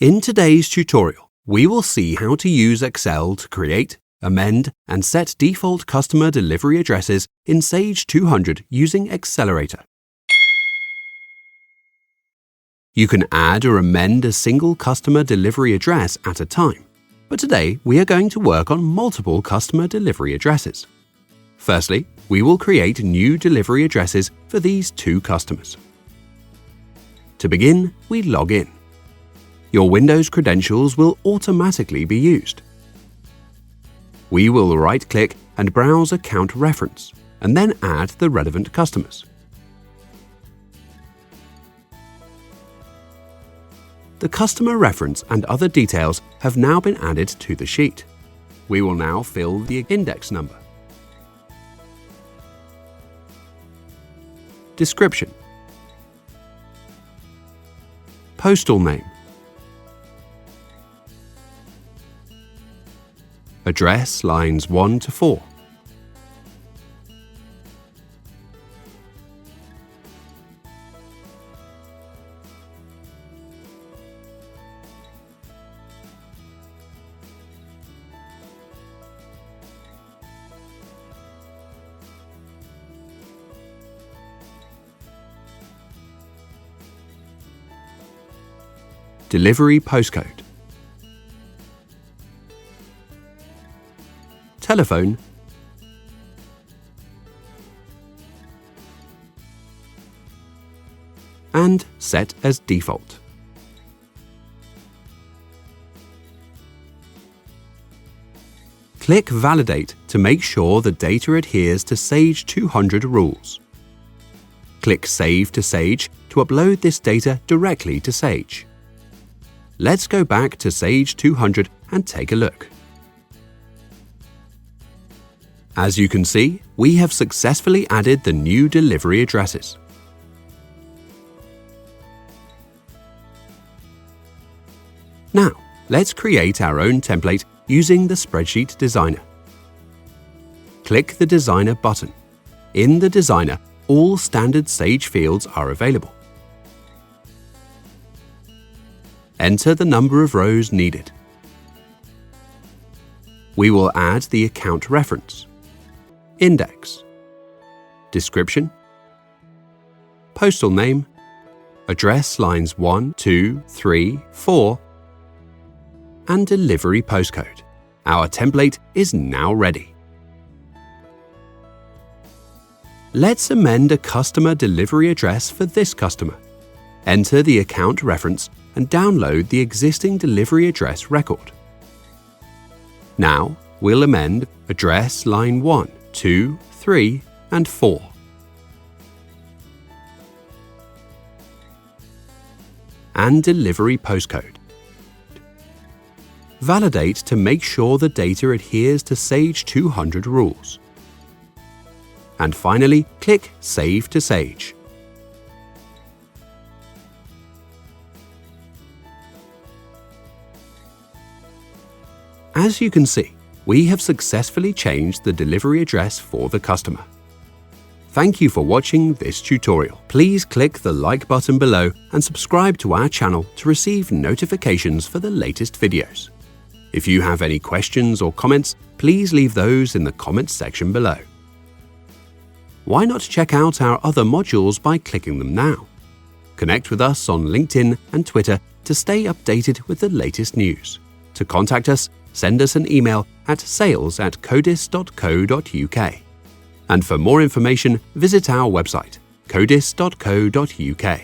In today's tutorial, we will see how to use Excel to create, amend, and set default customer delivery addresses in Sage 200 using Accelerator. You can add or amend a single customer delivery address at a time, but today we are going to work on multiple customer delivery addresses. Firstly, we will create new delivery addresses for these two customers. To begin, we log in. Your Windows credentials will automatically be used. We will right-click and browse Account Reference, and then add the relevant customers. The customer reference and other details have now been added to the sheet. We will now fill the index number. Description. Postal name. Address lines 1 to 4. Delivery postcode. Telephone, and set as default. Click Validate to make sure the data adheres to Sage 200 rules. Click Save to Sage to upload this data directly to Sage. Let's go back to Sage 200 and take a look. As you can see, we have successfully added the new delivery addresses. Now, let's create our own template using the Spreadsheet Designer. Click the Designer button. In the Designer, all standard Sage fields are available. Enter the number of rows needed. We will add the account reference, index, description, postal name, address lines 1, 2, 3, 4, and delivery postcode. Our template is now ready. Let's amend a customer delivery address for this customer. Enter the account reference and download the existing delivery address record. Now, we'll amend address line 1, 2, 3, and 4. And delivery postcode. Validate to make sure the data adheres to Sage 200 rules. And finally, click Save to Sage. As you can see, we have successfully changed the delivery address for the customer. Thank you for watching this tutorial. Please click the like button below and subscribe to our channel to receive notifications for the latest videos. If you have any questions or comments, please leave those in the comments section below. Why not check out our other modules by clicking them now? Connect with us on LinkedIn and Twitter to stay updated with the latest news. To contact us, send us an email at sales@codis.co.uk. And for more information, visit our website, codis.co.uk.